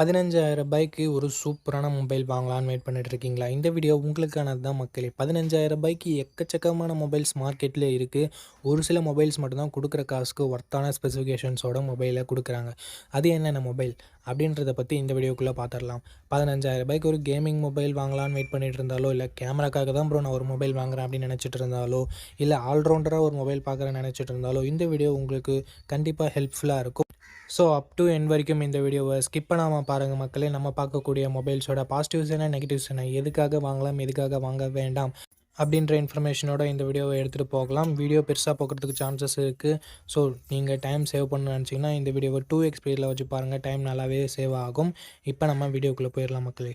ரூ. 15,000க்கு ஒரு சூப்பரான மொபைல் வாங்கலான்னு வெயிட் பண்ணிட்டு இருக்கீங்களா? இந்த வீடியோ உங்களுக்கானது தான் மக்களே. ரூ. 15,000க்கு எக்கச்சக்கமான மொபைல்ஸ் மார்க்கெட்டில் இருக்குது. ஒரு சில மொபைல்ஸ் மட்டும்தான் கொடுக்குற காசுக்கு ஒர்த்தான ஸ்பெசிஃபிகேஷன்ஸோட மொபைலை கொடுக்குறாங்க. அது என்னென்ன மொபைல் அப்படின்றத பற்றி இந்த வீடியோக்குள்ளே பார்த்துடலாம். ரூ. 15,000க்கு ஒரு கேமிங் மொபைல் வாங்கலான்னு வெயிட் பண்ணிட்டு இருந்தாலோ, இல்லை கேமராக்காக தான் ப்ரோ நான் ஒரு மொபைல் வாங்குறேன் அப்படின்னு நினச்சிட்டு இருந்தாலோ, இல்லை ஆல்ரவுண்டராக ஒரு மொபைல் பார்க்குறேன்னு நினச்சிட்டு இருந்தாலோ, இந்த வீடியோ உங்களுக்கு கண்டிப்பாக ஹெல்ப்ஃபுல்லாக இருக்கும். ஸோ அப் டு எண்ட் வரைக்கும் இந்த வீடியோவை ஸ்கிப் பண்ணாமல் பாருங்கள் மக்களே. நம்ம பார்க்கக்கூடிய மொபைல்ஸோட பாசிட்டிவ்ஸ் என்ன, நெகட்டிவ்ஸ் என்ன, எதுக்காக வாங்கலாம், எதுக்காக வாங்க வேண்டாம் அப்படின்ற இன்ஃபர்மேஷனோட இந்த வீடியோவை எடுத்துகிட்டு போகலாம். வீடியோ பெருசாக போகிறதுக்கு சான்சஸ் இருக்குது. ஸோ நீங்கள் டைம் சேவ் பண்ணணும்னு நினச்சிங்கன்னா இந்த வீடியோவை 2x ஸ்பீடில் வச்சு பாருங்கள். டைம் நல்லாவே சேவ் ஆகும். இப்போ நம்ம வீடியோக்குள்ளே போயிடலாம் மக்களே.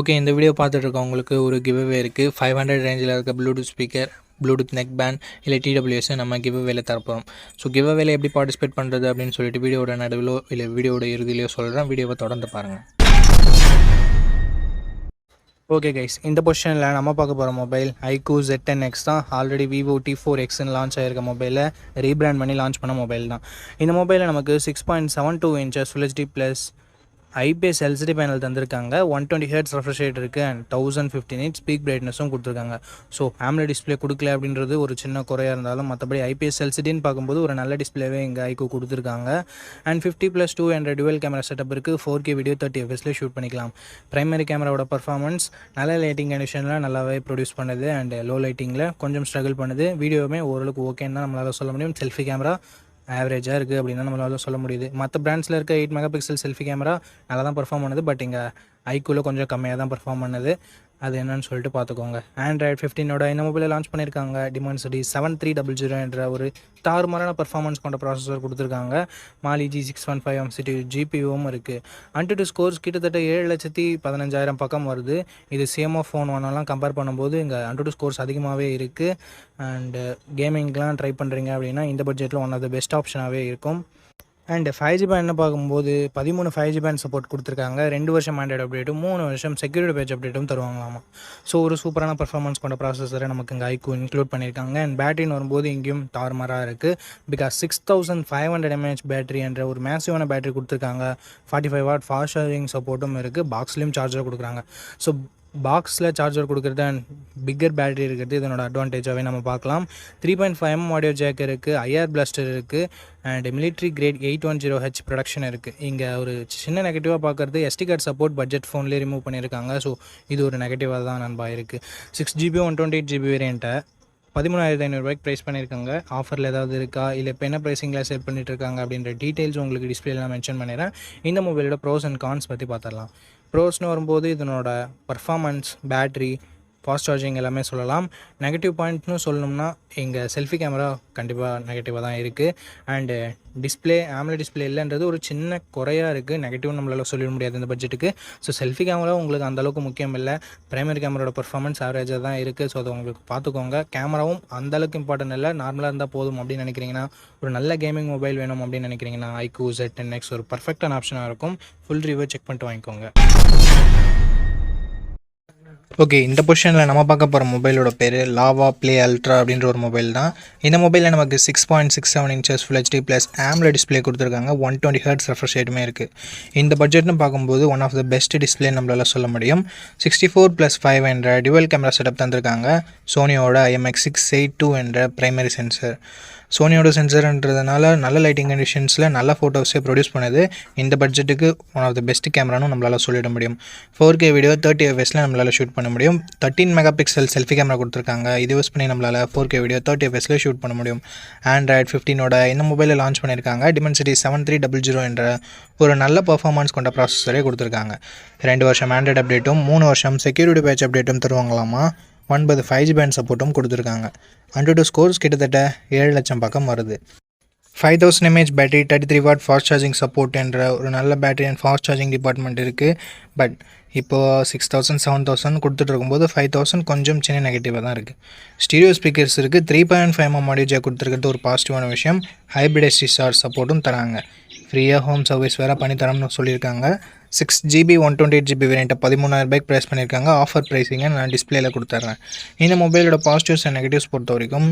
ஓகே, இந்த வீடியோ பார்த்துட்டு இருக்கவங்களுக்கு ஒரு கிவ்அவே இருக்குது. 500 ரேஞ்சில் இருக்க Bluetooth speaker, Bluetooth neck band இல்லை TWS நம்ம கிவ்அவேல தரப்போம். ஸோ கிவ்அவேல எப்படி பார்ட்டிசிபேட் பண்ணுறது அப்படின்னு சொல்லிட்டு வீடியோட நடுவிலோ இல்லை வீடியோட இறுதியிலையோ சொல்கிறேன். வீடியோவை தொடர்ந்து பாருங்கள். ஓகே கைஸ், இந்த பொசிஷனில் நம்ம பார்க்க போகிற மொபைல் iQOO Z10X தான். ஆல்ரெடி Vivo T4Xன்னு லான்ச் ஆகிருக்க மொபைலை ரீபிராண்ட் பண்ணி லான்ச் பண்ண மொபைல் தான். இந்த மொபைலில் நமக்கு 6.72 inches Full HD plus IPS LCD panel தந்திருக்காங்க. 120 Hz ரெஃப்ரெஷ் ரேட் இருக்குது அண்ட் 1050 nits பீக் பிரைட்னஸும் கொடுத்துருக்காங்க. ஸோ AMOLED டிஸ்பிளே கொடுக்கல அப்படின்றது ஒரு சின்ன குறையாக இருந்தாலும் மற்றபடி IPS LCDன்னு பார்க்கும்போது ஒரு நல்ல டிஸ்பிளேவே இங்கே iQOO கொடுத்துருக்காங்க. அண்ட் 50+2 என்ற டுவல் கேமரா செட்டப் இருக்குது. 4K வீடியோ 30 fps ஷூட் பண்ணிக்கலாம். ப்ரைமரி கேமராவோட பர்ஃபார்மன்ஸ் நல்ல லைட்டிங் கண்டிஷனில் நல்லாவே ப்ரொடியூஸ் பண்ணுது அண்ட் லோ லைட்டிங்கில் கொஞ்சம் ஸ்ட்ரகிள் பண்ணுது. வீடியோவுமே ஓரளவுக்கு ஓகேன்னு தான் நம்மளால் சொல்ல முடியும். செல்ஃபி கேமரா ஆவரேஜாக இருக்குது அப்படின்னு நம்மளால சொல்ல முடியுது. மற்ற பிராண்ட்ஸில் இருக்க 8 MP செல்ஃபி கேமரா நல்லா தான் பர்ஃபார்ம் பண்ணுது. பட் இங்கே iQOOவில் கொஞ்சம் கம்மியாக தான் பர்ஃபார்ம் பண்ணுது. அது என்னன்னு சொல்லிட்டு பார்த்துக்கோங்க. Android 15 இந்த மொபைலை லான்ச் பண்ணியிருக்காங்க. Dimensity 7300 என்ற ஒரு தாறுமாறான பர்ஃபார்மன்ஸ் கொண்ட ப்ராசஸர் கொடுத்துருக்காங்க. Mali G615 MCU GPUவும் இருக்குது. AnTuTu ஸ்கோர்ஸ் கிட்டத்தட்ட 7,15,000 பக்கம் வருது. இது CMO ஃபோன் ஒன்றெல்லாம் கம்பேர் பண்ணும்போது இங்கே AnTuTu ஸ்கோர்ஸ் அதிகமாகவே இருக்குது. அண்டு கேமிங்லாம் ட்ரை பண்ணுறீங்க அப்படின்னா இந்த பட்ஜெட்டில் ஒன் ஆஃப் த பெஸ்ட் ஆப்ஷனாகவே இருக்கும். அண்ட் 5G பேண்ட்னு பார்க்கும்போது 13 5G பேண்ட் சப்போர்ட் கொடுத்துருக்காங்க. 2 வருஷம் ஆண்ட்ராய்டு அப்டேட்டும் 3 வருஷம் செக்யூரிட்டி பேட்ச் அப்டேட்டும் தருவாங்களாமா. ஸோ ஒரு சூப்பரான பர்ஃபார்மன்ஸ் கொண்ட ப்ராசஸரை நமக்கு இங்கே iQOO இன்க்ளூட் பண்ணியிருக்காங்க. அண்ட் பேட்டரின்னு வரும்போது இங்கேயும் தாறுமாறாக இருக்குது. பிகாஸ் 6500 mAh பேட்டரி என்ற ஒரு மேசிவான பேட்டரி கொடுத்துருக்காங்க. 45 வாட் ஃபாஸ்ட் சார்ஜிங் சப்போர்ட்டும் இருக்குது. பாக்ஸ்லேயும் சார்ஜர் கொடுக்குறாங்க. ஸோ பாக்ஸில் சார்ஜர் கொடுக்குறது அண்ட் பிக்கர் பேட்டரி இருக்கிறது இதனோட அட்வான்டேஜாகவே நம்ம பார்க்கலாம். 3.5mm ஆடியோ ஜாக் இருக்குது, IR பிளாஸ்டர் இருக்குது and military great 810H production இருக்குது. இங்கே ஒரு சின்ன நெகட்டிவாக பார்க்குறது SD கார்டு சப்போர்ட் பட்ஜெட் ஃபோன்லேயே ரிமூவ் பண்ணியிருக்காங்க. ஸோ இது ஒரு நெகட்டிவாக தான் நண்பா இருக்குது. 6GB 128GB வேரியண்ட்டை 13,500 ப்ரைஸ் பண்ணியிருக்காங்க. ஆஃபரில் ஏதாவது இருக்கா இல்லை இப்போ என்ன ப்ரைஸிங்கில் சேல் பண்ணிட்டு இருக்காங்க அப்படின்ற டீட்டெயில்ஸ் உங்களுக்கு டிஸ்பிளேலாம் மென்ஷன் பண்ணிடுறேன். இந்த மொபைலோட ப்ரோஸ் அண்ட் கான்ஸ் பற்றி பார்த்துடலாம். ப்ரோஸ்னு வரும்போது இதனோட பர்ஃபார்மன்ஸ், பேட்ரி, ஃபாஸ்ட் சார்ஜிங் எல்லாமே சொல்லலாம். நெகட்டிவ் பாயிண்ட்னு சொல்லணும்னா இங்கே செல்ஃபி கேமரா கண்டிப்பாக நெகட்டிவாக தான் இருக்குது. அண்டு டிஸ்பிளே AMOLED டிஸ்பிளே இல்லைன்றது ஒரு சின்ன குறையாக இருக்குது. நெகட்டிவ் நம்மளால் சொல்லிட முடியாது இந்த பட்ஜெட்டுக்கு. ஸோ செல்ஃபி கேமரா உங்களுக்கு அந்தளவுக்கு முக்கியம் இல்லை. ப்ரைமரி கேமராவோட பர்ஃபார்மன்ஸ் ஆவரேஜாக தான் இருக்குது. ஸோ அதை உங்களுக்கு பார்த்துக்கோங்க. கேமராவும் அந்தளவுக்கு இம்பார்ட்டன்ட் இல்லை, நார்மலாக இருந்தால் போதும் அப்படின்னு நினைக்கிறீங்கன்னா, ஒரு நல்ல கேமிங் மொபைல் வேணும் அப்படின்னு நினைக்கிறீங்கன்னா iQOO Z10X ஒரு பர்ஃபெக்டான ஆப்ஷனாக இருக்கும். ஃபுல் ரிவ்யூ செக் பண்ணிட்டு வாங்கிக்கோங்க. ஓகே, இந்த பொசிஷனில் நம்ம பார்க்க போகிற மொபைலோட பேர் லாவா ப்ளே அல்ட்ரா அப்படின்ற ஒரு மொபைல் தான். இந்த மொபைலில் நமக்கு 6.67 inches Full HD plus AMOLED display கொடுத்துருக்காங்க. 120 Hz ரெஃப்ரெஷ் ரேட்டுமே இருக்குது. இந்த பட்ஜெட்னு பார்க்கும்போது one of the best display நம்மளால் சொல்ல முடியும். 64+5 என்ற டுவல் கேமரா செட்டப் தந்திருக்காங்க. சோனியோட IMX682 என்ற ப்ரைமரி சென்சர். சோனியோட சென்சர்ன்றதுனால நல்ல லைட்டிங் கண்டிஷன்ஸில் நல்ல ஃபோட்டோஸே ப்ரொடியூஸ் பண்ணுது. இந்த பட்ஜெட்டுக்கு ஒன் ஆஃப் த பெஸ்ட் கேமரானும் நம்மளால் சொல்லிட முடியும். 4K வீடியோ 30 fps நம்மளால் ஷூட் பண்ண முடியும். 13 MP செல்ஃபி கேமரா கொடுத்துருக்காங்க. இது யூஸ் பண்ணி நம்மளால் 4K வீடியோ 30 fps ஷூட் பண்ண முடியும். Android 15 இந்த மொபைலில் லான்ச் பண்ணியிருக்காங்க. Dimensity 7300 என்ற ஒரு நல்ல பர்ஃபார்மன்ஸ் கொண்ட ப்ராசஸரே கொடுத்துருக்காங்க. 2 வருஷம் ஆண்ட்ராய்டு அப்டேட்டும் 3 வருஷம் செக்யூரிட்டி பேட்ச் அப்டேட்டும் தருவாங்களாமா. 9 5G பேண்ட் சப்போர்ட்டும் கொடுத்துருக்காங்க. AnTuTu ஸ்கோர்ஸ் கிட்டத்தட்ட 7 லட்சம் பக்கம் வருது. 5000 mAh battery, 33 what fast charging support என்ற ஒரு நல்ல battery and fast charging department இருக்குது. பட் இப்போது 6000 7000 கொடுத்துட்டு இருக்கும்போது 5000 கொஞ்சம் சின்ன நெகட்டிவாக தான் இருக்குது. ஸ்டீரியோ ஸ்பீக்கர்ஸ் இருக்குது. 3.5mm ஆடியோ ஜாக் கொடுத்துருக்கிறது ஒரு பாசிட்டிவான விஷயம். ஹைப்ரிட் SD சார்ஜ் சப்போர்ட்டும் தராங்க. ஃப்ரீயாக ஹோம் சர்வீஸ் வேறு பண்ணி தரோம்னு சொல்லியிருக்காங்க. 6GB 128GB வேரியண்ட்டை 13,000 ப்ரைஸ் பண்ணியிருக்காங்க. ஆஃபர் ப்ரைஸிங்கை நான் டிஸ்பிளேயில் கொடுத்துட்றேன். இந்த மொபைலோட பாசிட்டிவ்ஸ் அண்ட் நெகட்டிவ்ஸ் பொறுத்த வரைக்கும்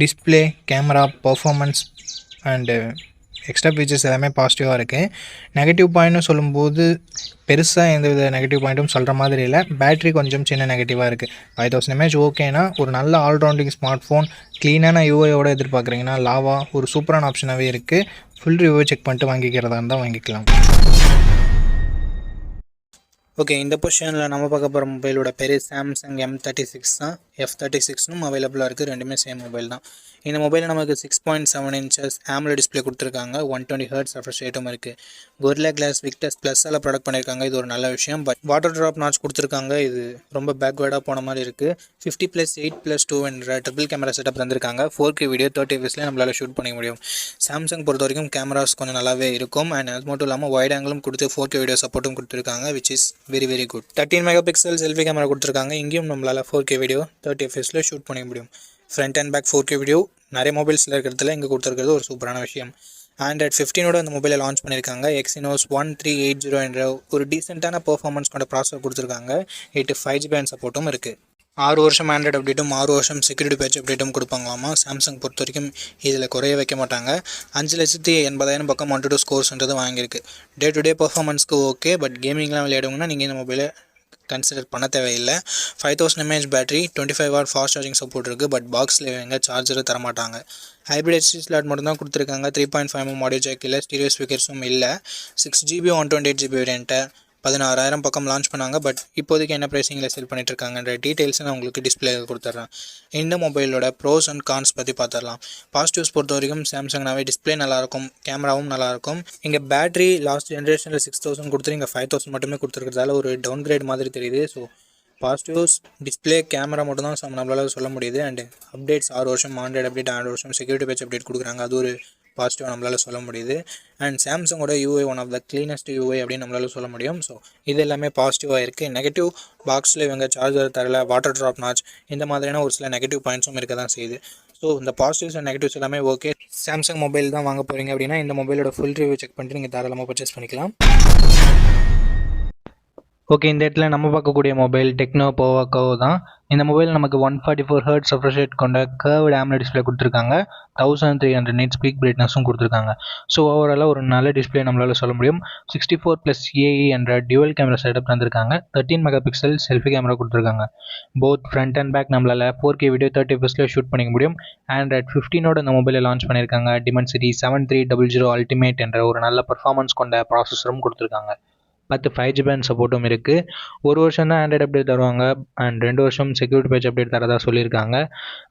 display, camera, performance and extra features எல்லாமே பாசிட்டிவாக இருக்குது. நெகட்டிவ் பாயிண்ட்னு சொல்லும்போது பெருசாக எந்தவித நெகட்டிவ் பாயிண்ட்டும் சொல்கிற மாதிரி இல்லை. பேட்டரி கொஞ்சம் சின்ன நெகட்டிவாக இருக்குது. 5000 mAh ஓகேனா ஒரு நல்ல ஆல்ரவுண்டிங் ஸ்மார்ட் ஃபோன் க்ளீனான யூஐயோட எதிர்பார்க்குறீங்கன்னா லாவா ஒரு சூப்பரான ஆப்ஷனாகவே இருக்குது. ஃபுல் ரிவ்யூ செக் பண்ணிட்டு வாங்கிக்கிறதா இருந்தால் வாங்கிக்கலாம். ஓகே, இந்த பொசிஷனில் நம்ம பார்க்க போகிற மொபைலோட பேர் சாம்சங் M36 தான். F36னும் அவைலபிளாக இருக்குது. ரெண்டுமே சேம் மொபைல் தான். இந்த மொபைலில் நமக்கு 6.7 inches AMOLED டிஸ்பிளே கொடுத்துருக்காங்க. 120 Hz ரெஃப்ரெஷ் ரேட்டும் இருக்குது. Gorilla Glass Victus +all product பண்ணியிருக்காங்க. இது ஒரு நல்ல விஷயம். பட் வாட்டர் ட்ராப் நாட்ச் கொடுத்துருக்காங்க. இது ரொம்ப பேக்வேர்டாக போன மாதிரி இருக்குது. 50+8+2 என்ற ட்ரிபிள் கேமரா செட்டப் தந்திருக்காங்க. 4K வீடியோ 30 fps நம்மளால் ஷூட் பண்ண முடியும். சாம்சங் பொறுத்த வரைக்கும் கேமராஸ் கொஞ்சம் நல்லாவே இருக்கும். அண்ட் அது மட்டும் இல்லாமல் வைட் ஆங்கிளும் கொடுத்து 4K வீடியோ சப்போர்ட்டும் கொடுத்துருக்காங்க, which is very good. 13 MP selfie camera கொடுத்துருக்காங்க. இங்கேயும் நம்மளால் 4K வீடியோ 30 fps ஷூட் பண்ண முடியும். Front and back 4K video நிறைய மொபைல்ஸில் இருக்கிறதுல இங்கே கொடுத்துருக்கிறது ஒரு சூப்பரான விஷயம். Android 15ஓட அந்த மொபைலை லான்ச் பண்ணியிருக்காங்க. Exynos 1380 என்ற ஒரு டீசெண்டான பெர்ஃபார்மன்ஸ் கொண்ட ப்ராசஸர் கொடுத்துருக்காங்க. 5GB சப்போர்ட்டும் இருக்குது. 6 வருஷம் ஆண்ட்ராய்டு அப்டேட்டும் 6 வருஷம் செக்யூரிட்டி பேட்ச் அப்டேட்டும் கொடுப்பாங்களாமா. சாம்சங் பொறுத்த வரைக்கும் இதில் குறைய வைக்க மாட்டாங்க. 5,80,000 பக்கம் 1-2 ஸ்கோர்ஸ்ன்றது வாங்கியிருக்கு. டே டு டே பர்ஃபார்மன்ஸ்க்கு ஓகே, பட் கேமிங்லாம் விளையாடுங்கன்னா நீங்கள் இந்த மொபைலை கன்சிடர் பண்ண தேவையில்லை. 5000 mAh battery, 25W fast charging support இருக்குது. பட் பாக்ஸில் எங்கே சார்ஜரை தரமாட்டாங்க. ஹைப்ரிட் HD ஸ்லாட் மட்டும் தான் கொடுத்துருக்காங்க. 3.5mm ஆடியோ ஜாக் இல்லை, ஸ்டீரியோ ஸ்பீக்கர்ஸும் இல்லை. 6GB 128GB வேரியண்ட்டை 16,000 பக்கம் லான்ச் பண்ணாங்க. பட் இப்போதைக்கு என்ன ப்ரைஸிங்கில் செல் பண்ணிட்டுருக்காங்கன்ற டீட்டெயில்ஸை நான் உங்களுக்கு டிஸ்பிளே கொடுத்துட்றேன். இந்த மொபைலோட ப்ரோஸ் அண்ட் கான்ஸ் பற்றி பார்த்துடலாம். பாசிட்டிவ்ஸ் பொறுத்த வரைக்கும் சாம்சங்னாவே டிஸ்பிளே நல்லாயிருக்கும், கேமராவும் நல்லாயிருக்கும். இங்கே பேட்டரி லாஸ்ட் ஜென்ரேஷனில் 6000 கொடுத்துரு, இங்கே 5000 மட்டுமே கொடுத்துருக்கிறதால ஒரு டவுன் கிரேட் மாதிரி தெரியுது. ஸோ பாசிட்டிவ்ஸ் டிஸ்பிளே, கேமரா மட்டும் தான் நம்மளால் சொல்ல முடியுது. அண்ட் அப்டேட்ஸ் 6 வருஷம் ஆண்ட்ராய்டு அப்டேட், 6 வருஷம் செக்யூரிட்டி பேட்ச் அப்டேட் கொடுக்குறாங்க. அது ஒரு பாசிட்டிவாக நம்மளால் சொல்ல முடியுது. அண்ட் சாம்சங்கோட UI one of the cleanest UI அப்படின்னு நம்மளால் சொல்ல முடியும். ஸோ இது எல்லாமே பாசிட்டிவாக இருக்குது. நெகட்டிவ் பாக்ஸில் இவங்க சார்ஜர் தரல, வாட்டர் ட்ராப் நாட்ச், இந்த மாதிரியான ஒரு சில நெகட்டிவ் பாயிண்ட்ஸும் இருக்க தான் செய்யுது. ஸோ இந்த பாசிட்டிவ்ஸ் அண்ட் நெகட்டிவ்ஸ் எல்லாமே ஓகே. சாம்சங் மொபைல் தான் வாங்க போகிறீங்க அப்படின்னா இந்த மொபைலோட ஃபுல் ரிவ்யூ செக் பண்ணிட்டு நீங்கள் தாராளமாக பர்ச்சேஸ் பண்ணிக்கலாம். ஓகே, இந்த இடத்துல நம்ம பார்க்கக்கூடிய மொபைல் டெக்னோ போவாக்கோ தான். இந்த மொபைல் நமக்கு 144 Hz ரெஃப்ரெஷ் ரேட் கொண்ட கர்வ்டு AMOLED டிஸ்பிளே கொடுத்துருக்காங்க. 1300 nits பீக் பிரைட்னஸும் கொடுத்துருக்காங்க. ஸோ ஓவராலாக ஒரு நல்ல டிஸ்பிளே நம்மளால் சொல்ல முடியும். 64+AE என்ற டியூவல் கேமரா செட்டப் தந்திருக்காங்க. 13 MP செல்ஃபி கேமரா கொடுத்துருக்காங்க. போத் ஃப்ரண்ட் அண்ட் பேக் நம்மளால் 4K வீடியோ 30 fps ஷூட் பண்ணிக்க முடியும். Android 15ஓட இந்த மொபைலை லான்ச் பண்ணியிருக்காங்க. Dimensity 7300 Ultimate என்ற ஒரு நல்ல பர்ஃபார்மன்ஸ் கொண்ட ப்ராசஸரும் கொடுத்துருக்காங்க. 10 5GB சப்போர்ட்டும் இருக்குது. 1 வருஷம் தான் ஆண்ட்ராய்டு அப்டேட் தருவாங்க. அண்ட் 2 வருஷம் செக்யூரிட்டி பேட்ச் அப்டேட் தரதா சொல்லியிருக்காங்க.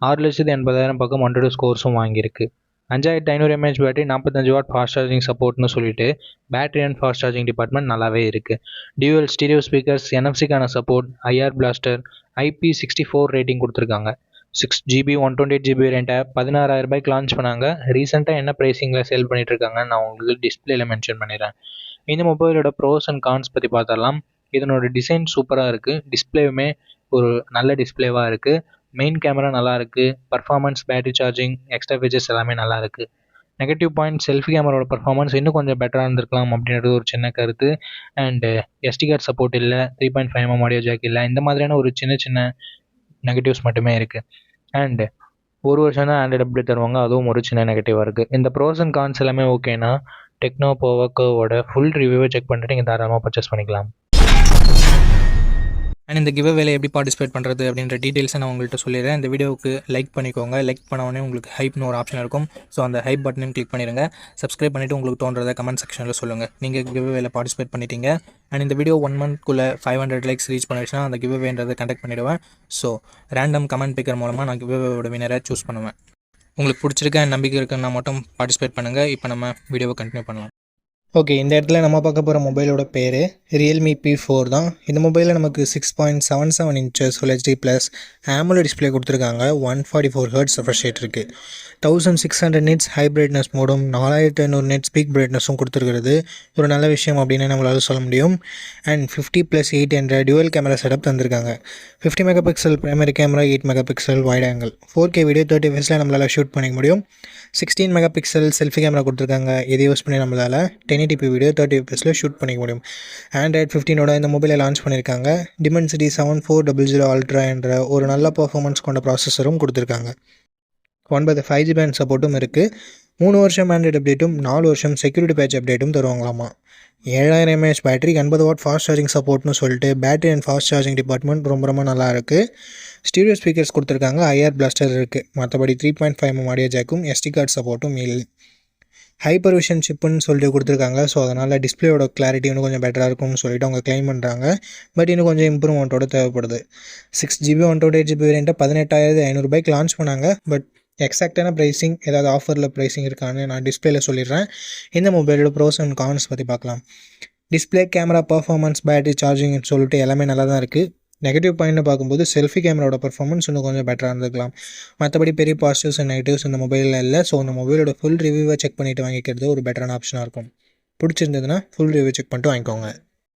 6,80,000 பக்கம் 100 ஸ்கோர்ஸும் வாங்கியிருக்கு. 5500 mAh battery, 45W fast charging சப்போர்ட்னு சொல்லிட்டு battery and fast charging department நல்லாவே இருக்குது. டியூவல் ஸ்டீரியோ ஸ்பீக்கர்ஸ், NFC-க்கான support, IR blaster, IP64 rating கொடுத்துருக்காங்க. 6GB 128GB வேரியண்ட்டை 16,000 லான்ச் பண்ணாங்க. ரீசெண்டாக என்ன ப்ரைஸிங்கில் சேல் பண்ணிட்டு இருக்காங்கன்னு நான் உங்களுக்கு டிஸ்பிளேல மென்ஷன் பண்ணிடுறேன். இந்த மொபைலோட ப்ரோஸ் அண்ட் கான்ஸ் பற்றி பார்த்தரலாம். இதனோட டிசைன் சூப்பராக இருக்குது. டிஸ்பிளேவுமே ஒரு நல்ல டிஸ்பிளேவாக இருக்குது. மெயின் கேமரா நல்லா இருக்குது. Performance, battery charging, extra features எல்லாமே நல்லா இருக்குது. நெகட்டிவ் பாயிண்ட், செல்ஃபி கேமராவோட பர்ஃபார்மன்ஸ் இன்னும் கொஞ்சம் பெட்டராக இருந்திருக்கலாம் அப்படின்றது ஒரு சின்ன கருத்து. அண்டு SD கார்டு சப்போர்ட் இல்லை, 3.5mm ஆடியோ ஜாக் இல்லை, இந்த மாதிரியான ஒரு சின்ன நெகட்டிவ்ஸ் மட்டுமே இருக்குது. அண்டு 1 வருஷம் தான் ஆண்ட்ராய்டு அப்டேட் தருவாங்க, அதுவும் ஒரு சின்ன நெகட்டிவாக இருக்குது. இந்த ப்ரோஸ் அண்ட் கான்ஸ் எல்லாமே ஓகேனா டெக்னோ போவாக்கோவோட ஃபுல் ரிவ்யூவை செக் பண்ணிட்டு நீங்கள் தாராளமாக பர்ச்சேஸ் பண்ணிக்கலாம். அண்ட் இந்த கிவ்அவேல எப்படி பார்ட்டிசிபேட் பண்ணுறது அப்படின்ற டீட்டெயில்ஸை நான் உங்கள்கிட்ட சொல்லிடுறேன். இந்த வீடியோவுக்கு லைக் பண்ணிக்கோங்க. லைக் பண்ண உங்களுக்கு ஹைப்னு ஒரு ஆப்ஷன் இருக்கும். ஸோ அந்த ஹைப் பட்டனையும் கிளிக் பண்ணிடுங்க. சப்ஸ்கிரைப் பண்ணிவிட்டு உங்களுக்கு தோன்றதை கமெண்ட் செக்ஷனில் சொல்லுங்கள். நீங்கள் கிவ்அவேல பார்ட்டிசிபேட் பண்ணிட்டீங்க. அண்ட் இந்த வீடியோ 1 monthக்குள்ளே 500 likes ரீச் பண்ணிடுச்சுன்னா அந்த கிவ்அவேன்றதை கண்டக்ட் பண்ணிவிடுவேன். ஸோ ரேண்டம் கமெண்ட் பிக்கர் மூலமாக நான் கிவ்அவேவோட வினரை சூஸ் பண்ணுவேன். உங்களுக்கு பிடிச்சிருக்க நம்பிக்கை இருக்குன்னா மட்டும் பார்ட்டிசிபேட் பண்ணுங்கள். இப்போ நம்ம வீடியோவை கண்டினியூ பண்ணலாம். ஓகே, இந்த இடத்துல நம்ம பார்க்க போகிற மொபைலோட பேர் Realme P4 தான். இந்த மொபைலில் நமக்கு 6.77 inches Full HD + AMOLED display கொடுத்துருக்காங்க. 144 Hz ரெஃப்ரெஷ் ரேட் இருக்குது. 1600 nits ஹை பிரைட்னஸ் மோடும் 4500 nits பீக் பிரைட்னஸும் கொடுத்துருக்கிறது ஒரு நல்ல விஷயம் அப்படின்னு நம்மளால் சொல்ல முடியும். அண்ட் 50+8 என்ற டியூவல் கேமரா செட்டப் தந்திருக்காங்க. 50 MP primary camera, 8 MP wide angle, 4K video 30 fps நம்மளால் ஷூட் பண்ணிக்க முடியும். 16 MP செல்ஃபி கேமரா கொடுத்துருக்காங்க. இதை யூஸ் பண்ணி நம்மளால் 1080p வீடியோ 30 fps ஷூட் பண்ணிக்க முடியும். Android 15ஓட இந்த மொபைலை லான்ச் பண்ணியிருக்காங்க. Dimensity 7400 Ultra என்ற ஒரு நல்ல பர்ஃபார்மன்ஸ் கொண்ட ப்ராசஸரும் கொடுத்துருக்காங்க. 9 5GB சப்போர்ட்டும் இருக்குது. 3 வருஷம் ஆண்ட்ராய்டு அப்டேட்டும் 4 வருஷம் செக்யூரிட்டி பேட்ச் அப்டேட்டும் தருவாங்களாமா. 7000 mAh battery, 80 watt fast charging சப்போர்ட்னு சொல்லிட்டு battery and fast charging department ரொம்ப நல்லா இருக்குது. ஸ்டீரியோ ஸ்பீக்கர்ஸ் கொடுத்துருக்காங்க, ஐஆர் பிளாஸ்டர் இருக்குது. மற்றபடி 3.5mm ஆடியோ ஜாக்கும் எஸ்டி கார்டு சப்போர்ட்டும் இல்லை. ஹைப்பர் விஷன் சிப்புன்னு சொல்லிட்டு கொடுத்துருக்காங்க. ஸோ அதனால் டிஸ்பிளேயோட கிளாரிட்டி இன்னும் கொஞ்சம் பெட்டராக இருக்கும்னு சொல்லிட்டு அவங்க கிளைம் பண்ணுறாங்க. பட் இன்னும் கொஞ்சம் இம்ப்ரூவ்மெண்ட்டோட தேவைப்படுது. 6GB 128GB வேரியண்ட்டை 18,500 லான்ச் பண்ணாங்க. பட் எக்ஸாக்டான ப்ரைஸிங் ஏதாவது ஆஃபரில் ப்ரைஸிங் இருக்கான்னு நான் டிஸ்பிளேல சொல்லிடுறேன். இந்த மொபைலோட ப்ரோஸ் அண்ட் கான்ஸ் பற்றி பார்க்கலாம். டிஸ்பிளே, கேமரா, பர்ஃபார்மன்ஸ், பேட்டரி, சார்ஜிங்னு சொல்லிட்டு எல்லாமே நல்லா தான் இருக்குது. நெகட்டிவ் பாயிண்ட்னு பார்க்கும்போது செல்ஃபி கேமராவோட பர்ஃபார்மன்ஸ் இன்னும் கொஞ்சம் பெட்டராக இருந்துக்கலாம். மற்றபடி பெரிய பாசிட்டிவ்ஸ் அண்ட் நெகட்டிவ்ஸ் இந்த மொபைலில் இல்லை. ஸோ இந்த மொபைலோட ஃபுல் ரிவ்யூவை செக் பண்ணிவிட்டு வாங்கிக்கிறது ஒரு பெட்டரான ஆப்ஷனாக இருக்கும். பிடிச்சிருந்ததுன்னா ஃபுல் ரிவ்யூ செக் பண்ணிட்டு வாங்கிக்கோங்க.